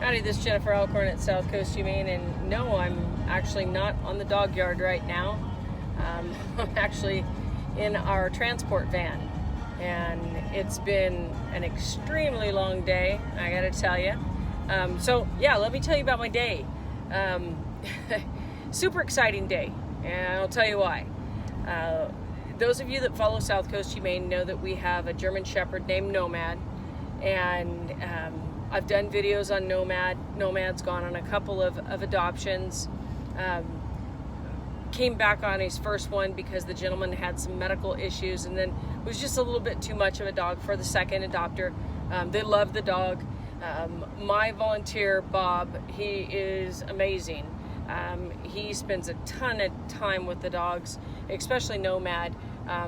Howdy, this is Jennifer Alcorn at South Coast Humane, and no, I'm actually not on the dog yard right now. I'm actually in our transport van, and it's been an extremely long day, I gotta tell you. So yeah, let me tell you about my day. Super exciting day, and I'll tell you why. Those of you that follow South Coast Humane know that we have a German Shepherd named Nomad, and I've done videos on Nomad. Nomad's gone on a couple of adoptions. Came back on his first one because the gentleman had some medical issues, and then was just a little bit too much of a dog for the second adopter. They love the dog. My volunteer, Bob, he is amazing. He spends a ton of time with the dogs, especially Nomad.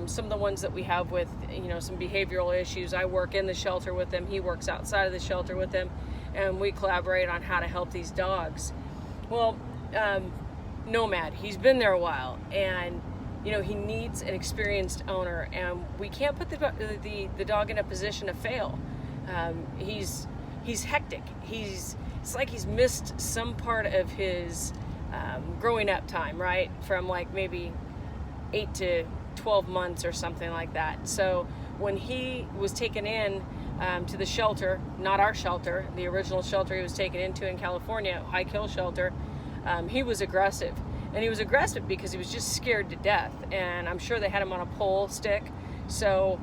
Some of the ones that we have with, some behavioral issues, I work in the shelter with them, he works outside of the shelter with them, and we collaborate on how to help these dogs. Well, Nomad, he's been there a while, and he needs an experienced owner, and we can't put the dog in a position to fail. He's hectic. It's like he's missed some part of his growing up time, right? From like maybe 8 to 12 months or something like that. So when he was taken in to the shelter, not our shelter, the original shelter he was taken into in California, High Kill Shelter, he was aggressive. And he was aggressive because he was just scared to death. And I'm sure they had him on a pole stick. So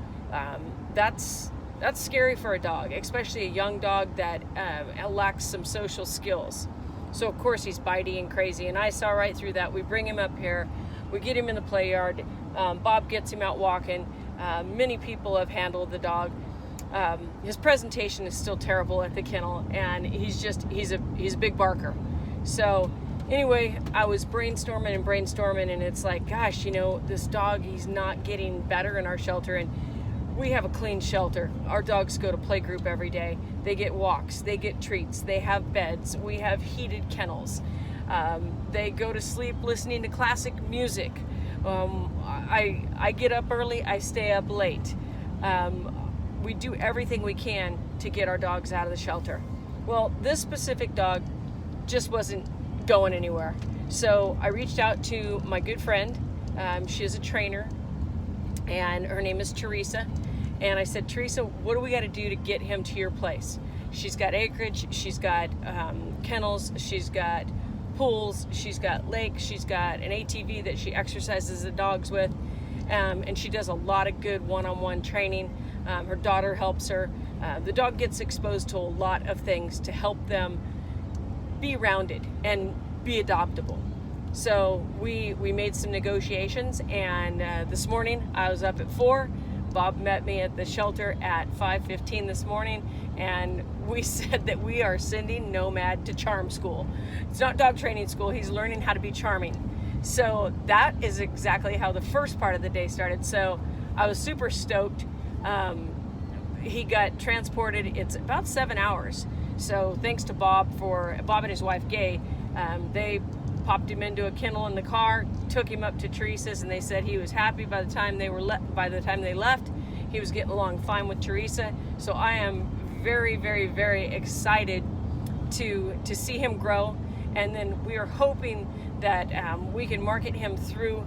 that's scary for a dog, especially a young dog that lacks some social skills. So of course he's bitey and crazy, and I saw right through that. We bring him up here, we get him in the play yard. Bob gets him out walking. Many people have handled the dog. His presentation is still terrible at the kennel, and he's a big barker. So anyway, I was brainstorming, and it's like, gosh, this dog, he's not getting better in our shelter, and we have a clean shelter. Our dogs go to playgroup every day. They get walks, they get treats, they have beds, we have heated kennels. They go to sleep listening to classic music. I get up early, I stay up late. We do everything we can to get our dogs out of the shelter. Well, this specific dog just wasn't going anywhere. So I reached out to my good friend. She is a trainer, and her name is Teresa. And I said, Teresa, what do we got to do to get him to your place? She's got acreage, she's got kennels, she's got pools, she's got lakes, she's got an ATV that she exercises the dogs with, and she does a lot of good one-on-one training. Her daughter helps her. The dog gets exposed to a lot of things to help them be rounded and be adoptable. So we made some negotiations, and this morning I was up at 4. Bob met me at the shelter at 5:15 this morning, and we said that we are sending Nomad to charm school. It's not dog training school, he's learning how to be charming. So that is exactly how the first part of the day started. So I was super stoked. He got transported, it's about 7 hours. So thanks to Bob and his wife Gay, they popped him into a kennel in the car, took him up to Teresa's, and they said he was happy by the time they left. He was getting along fine with Teresa. So I am very, very, very excited to see him grow, and then we are hoping that we can market him through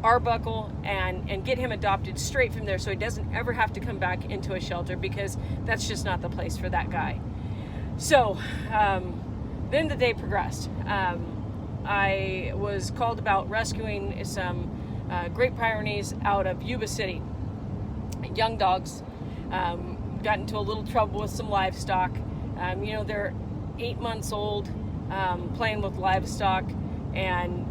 Arbuckle and get him adopted straight from there, so he doesn't ever have to come back into a shelter, because that's just not the place for that guy. So then the day progressed. I was called about rescuing some Great Pyrenees out of Yuba City. Young dogs got into a little trouble with some livestock. They're 8 months old, playing with livestock, and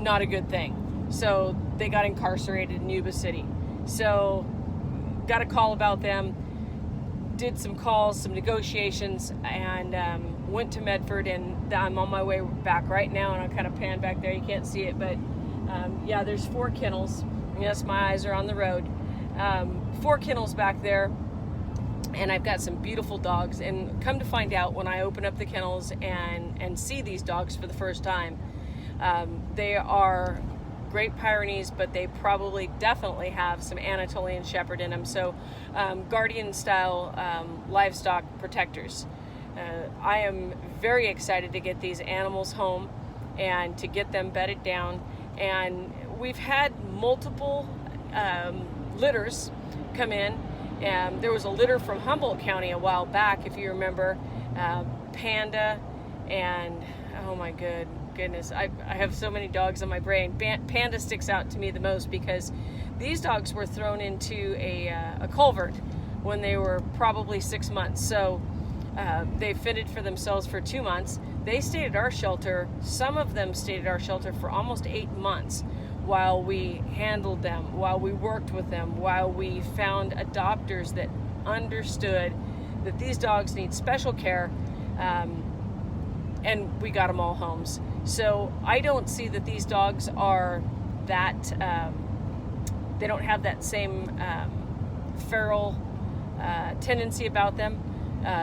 not a good thing. So they got incarcerated in Yuba City. So got a call about them, did some calls, some negotiations, and went to Medford, and I'm on my way back right now, and I'll kind of pan back there. You can't see it, but yeah, there's 4 kennels. Yes, my eyes are on the road. 4 kennels back there, and I've got some beautiful dogs. And come to find out, when I open up the kennels and see these dogs for the first time, they are Great Pyrenees, but they definitely have some Anatolian Shepherd in them. So guardian style livestock protectors. I am very excited to get these animals home and to get them bedded down. And we've had multiple litters come in. There was a litter from Humboldt County a while back, if you remember, Panda and, oh my goodness, I have so many dogs on my brain. Panda sticks out to me the most because these dogs were thrown into a culvert when they were probably 6 months. So they fended for themselves for 2 months. They stayed at our shelter. Some of them stayed at our shelter for almost 8 months while we handled them, while we worked with them, while we found adopters that understood that these dogs need special care, and we got them all homes. So I don't see that these dogs are that, they don't have that same feral tendency about them.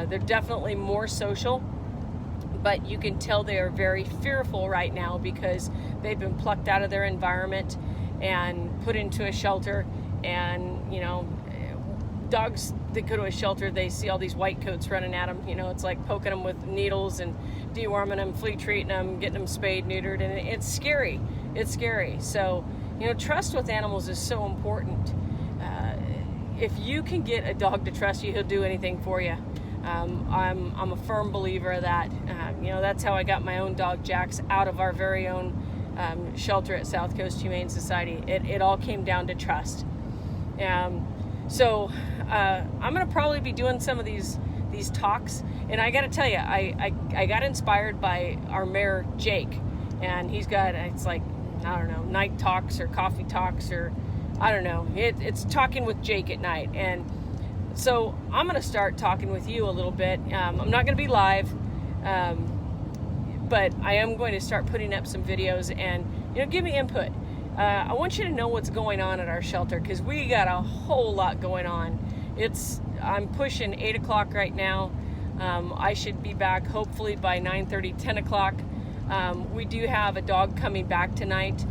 They're definitely more social, but you can tell they are very fearful right now because they've been plucked out of their environment and put into a shelter. And, you know, dogs that go to a shelter, they see all these white coats running at them. You know, it's like poking them with needles and deworming them, flea treating them, getting them spayed, neutered, and it's scary. It's scary. So, you know, trust with animals is so important. If you can get a dog to trust you, he'll do anything for you. I'm a firm believer of that. You know, that's how I got my own dog Jax out of our very own shelter at South Coast Humane Society. It all came down to trust. So I'm gonna probably be doing some of these talks, and I gotta tell you, I got inspired by our mayor Jake, and he's got, it's like, I don't know, night talks or coffee talks, or I don't know, it's talking with Jake at night. And so I'm gonna start talking with you a little bit. I'm not gonna be live, but I am going to start putting up some videos and, you know, give me input. I want you to know what's going on at our shelter, because we got a whole lot going on. I'm pushing 8 o'clock right now. I should be back hopefully by 9:30, 10 o'clock. We do have a dog coming back tonight.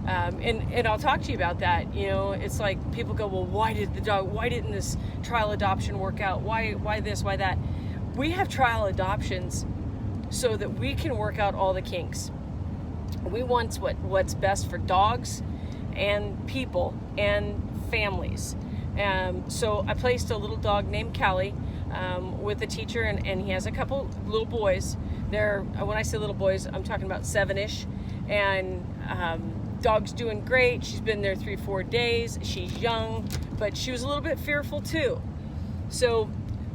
And I'll talk to you about that. You know, it's like people go, well, why didn't this trial adoption work out? Why this, why that? We have trial adoptions so that we can work out all the kinks. We want what's best for dogs and people and families. So I placed a little dog named Callie with a teacher, and he has a couple little boys. When I say little boys, I'm talking about 7-ish. And dog's doing great. She's been there 3-4 days. She's young, but she was a little bit fearful too. So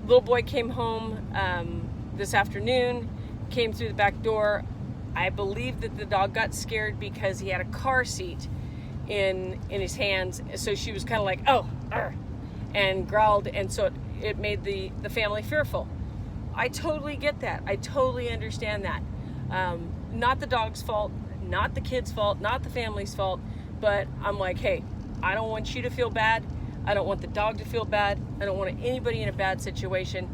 little boy came home this afternoon, came through the back door. I believe that the dog got scared because he had a car seat in his hands. So she was kind of like, oh, and growled. And so it made the family fearful. I totally get that. I totally understand that. Not the dog's fault, not the kid's fault, not the family's fault, but I'm like, hey, I don't want you to feel bad. I don't want the dog to feel bad. I don't want anybody in a bad situation.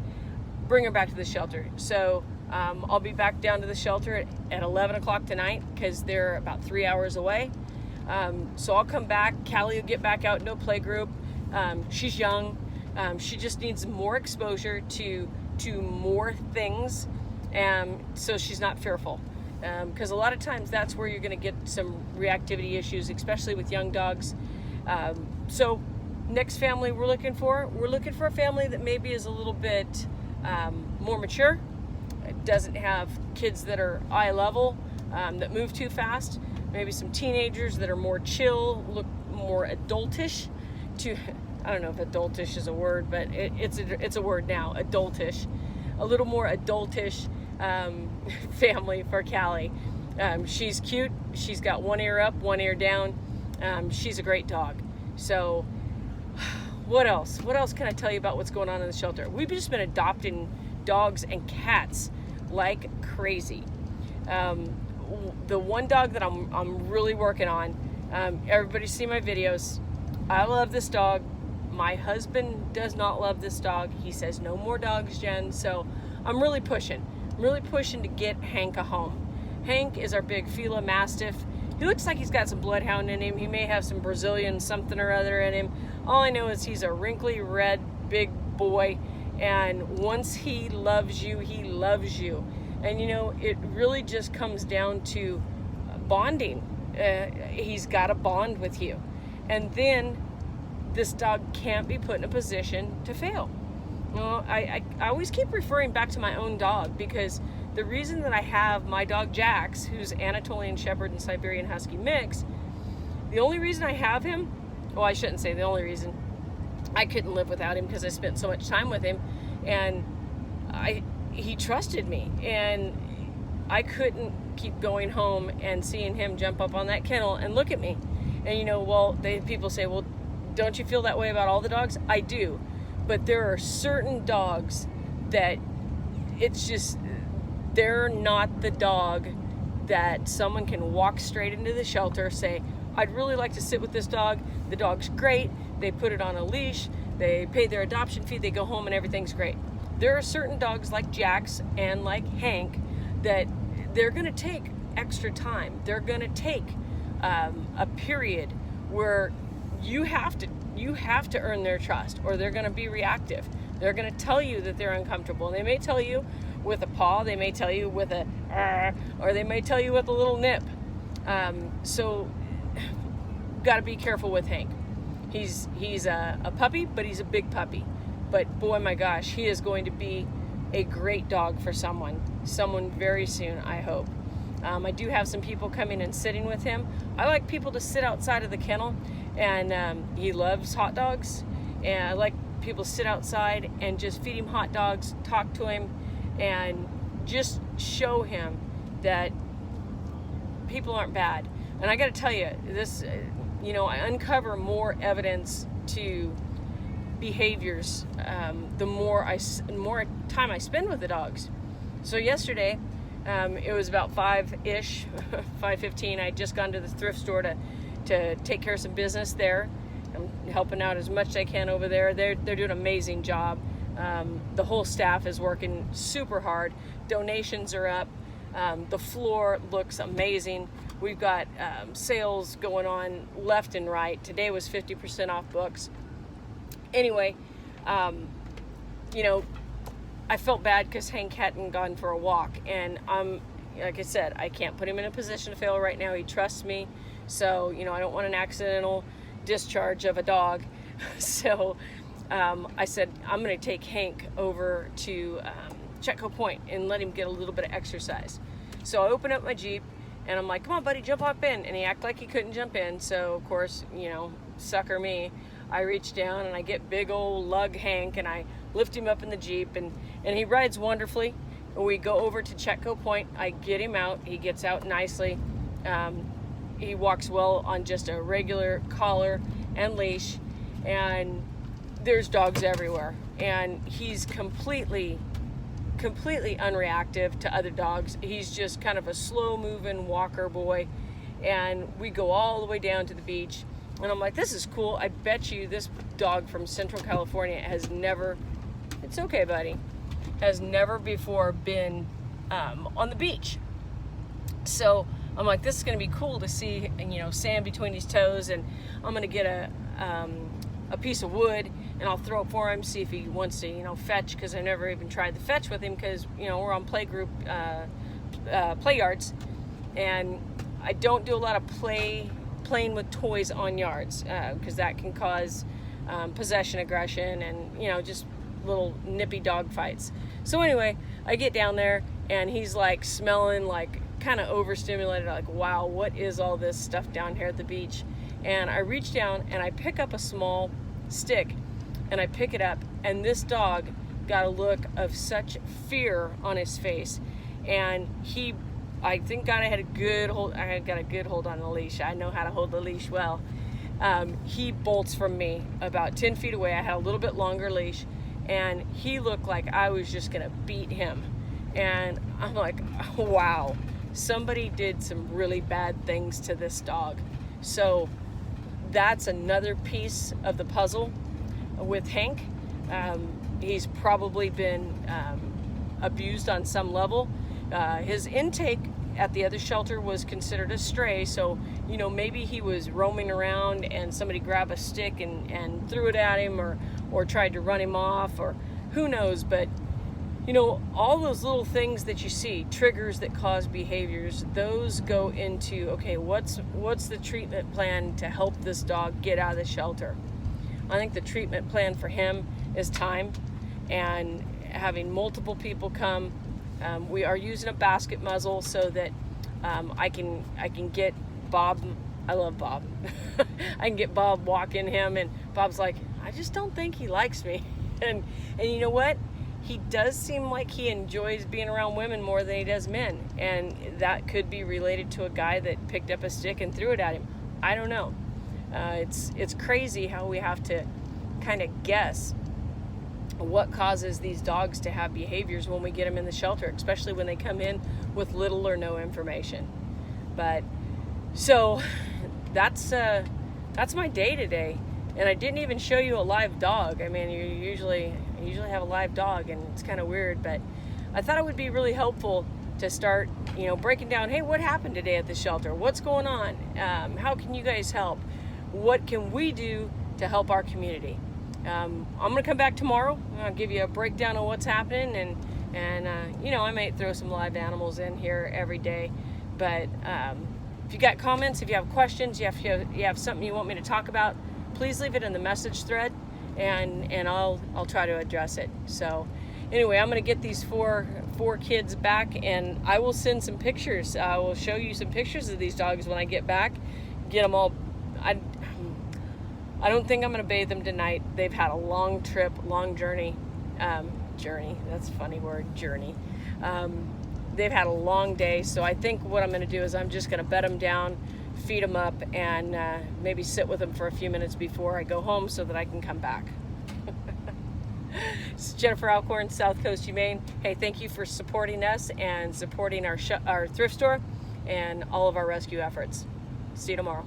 Bring her back to the shelter. So I'll be back down to the shelter at 11 o'clock tonight, because they're about 3 hours away. So I'll come back. Callie will get back out into a play group. She's young. She just needs more exposure to more things, so she's not fearful. Because a lot of times that's where you're going to get some reactivity issues, especially with young dogs. So next family we're looking for a family that maybe is a little bit more mature. It doesn't have kids that are eye level, that move too fast. Maybe some teenagers that are more chill, look more adultish. I don't know if adultish is a word, but it's a word now, adultish. A little more adultish family for Callie. She's cute. She's got one ear up, one ear down. She's a great dog. So what else? What else can I tell you about what's going on in the shelter? We've just been adopting dogs and cats like crazy. The one dog that I'm really working on, everybody see my videos. I love this dog. My husband does not love this dog. He says no more dogs, Jen. So I'm really pushing to get Hank a home. Hank is our big Fila Mastiff. He looks like he's got some bloodhound in him. He may have some Brazilian something or other in him. All I know is he's a wrinkly red big boy, And once he loves you, he loves you. And you know, it really just comes down to bonding. He's got a bond with you. And then this dog can't be put in a position to fail. Well, I always keep referring back to my own dog, because the reason that I have my dog Jax, who's Anatolian Shepherd and Siberian Husky mix, the only reason I have him, well, I shouldn't say the only reason, I couldn't live without him because I spent so much time with him, and he trusted me, and I couldn't keep going home and seeing him jump up on that kennel and look at me. And you know, well, people say, well, don't you feel that way about all the dogs? I do, but there are certain dogs that it's just, they're not the dog that someone can walk straight into the shelter, say, I'd really like to sit with this dog. The dog's great. They put it on a leash. They pay their adoption fee. They go home and everything's great. There are certain dogs like Jax and like Hank that they're going to take extra time. They're going to take a period where you have to earn their trust, or they're going to be reactive. They're going to tell you that they're uncomfortable. And they may tell you with a paw, they may tell you with a, or they may tell you with a little nip. So got to be careful with Hank. He's a puppy, but he's a big puppy. But boy, my gosh, he is going to be a great dog for someone very soon, I hope. I do have some people coming and sitting with him. I like people to sit outside of the kennel, and he loves hot dogs. And I like people to sit outside and just feed him hot dogs, talk to him, and just show him that people aren't bad. And I got to tell you, this, you know, I uncover more evidence to behaviors the more time I spend with the dogs. So yesterday, it was about 5-ish, 5:15. I had just gone to the thrift store to take care of some business there. I'm helping out as much as I can over there. They're doing an amazing job. The whole staff is working super hard. Donations are up. The floor looks amazing. We've got sales going on left and right. Today was 50% off books. Anyway, you know, I felt bad because Hank hadn't gone for a walk, and like I said, I can't put him in a position to fail right now. He trusts me, so you know, I don't want an accidental discharge of a dog. So I said I'm going to take Hank over to Chetco Point and let him get a little bit of exercise. So I open up my Jeep and I'm like, come on buddy, jump up in. And he acted like he couldn't jump in. So of course, you know, sucker me, I reach down and I get big old lug Hank and I lift him up in the Jeep, and he rides wonderfully. And we go over to Chetco Point. I get him out. He gets out nicely. He walks well on just a regular collar and leash, and there's dogs everywhere. And he's completely unreactive to other dogs. He's just kind of a slow-moving walker boy. And we go all the way down to the beach. And I'm like, this is cool. I bet you this dog from Central California has never, it's okay, buddy, has never before been on the beach. So I'm like, this is going to be cool to see, you know, sand between his toes. And I'm going to get a piece of wood and I'll throw it for him, see if he wants to, you know, fetch, because I never even tried the fetch with him because, you know, we're on play yards, and I don't do a lot of playing with toys on yards because that can cause possession aggression and, you know, just little nippy dog fights. So anyway, I get down there and he's like smelling like kind of overstimulated, like, wow, what is all this stuff down here at the beach? And I reach down and I pick up a small stick and I pick it up, and this dog got a look of such fear on his face, and I think God, I had a good hold on the leash. I know how to hold the leash well. He bolts from me about 10 feet away. I had a little bit longer leash, and he looked like I was just gonna beat him. And I'm like, wow, somebody did some really bad things to this dog. So that's another piece of the puzzle with Hank. He's probably been abused on some level. His intake at the other shelter was considered a stray, so, you know, maybe he was roaming around and somebody grabbed a stick and threw it at him, or tried to run him off, or who knows? But you know, all those little things that you see, triggers that cause behaviors, those go into, okay, what's the treatment plan to help this dog get out of the shelter? I think the treatment plan for him is time and having multiple people come. We are using a basket muzzle so that I can get Bob. I love Bob. I can get Bob walking him, and Bob's like, I just don't think he likes me. And you know what? He does seem like he enjoys being around women more than he does men, and that could be related to a guy that picked up a stick and threw it at him. I don't know. It's crazy how we have to kind of guess what causes these dogs to have behaviors when we get them in the shelter, especially when they come in with little or no information. But so that's my day today. And I didn't even show you a live dog. I mean, you usually have a live dog, and it's kind of weird, but I thought it would be really helpful to start, you know, breaking down, hey, what happened today at the shelter? What's going on? How can you guys help? What can we do to help our community? I'm gonna come back tomorrow. I'll give you a breakdown of what's happening, and you know, I might throw some live animals in here every day. But if you got comments, if you have questions, you have something you want me to talk about, please leave it in the message thread, and I'll try to address it. So anyway, I'm gonna get these four kids back, and I will send some pictures. I will show you some pictures of these dogs when I get back. Get them all. I don't think I'm gonna bathe them tonight. They've had a long trip, long journey. That's a funny word, journey. They've had a long day, so I think what I'm gonna do is I'm just gonna bed them down, feed them up, and maybe sit with them for a few minutes before I go home so that I can come back. It's Jennifer Alcorn, South Coast Humane. Hey, thank you for supporting us and supporting our thrift store and all of our rescue efforts. See you tomorrow.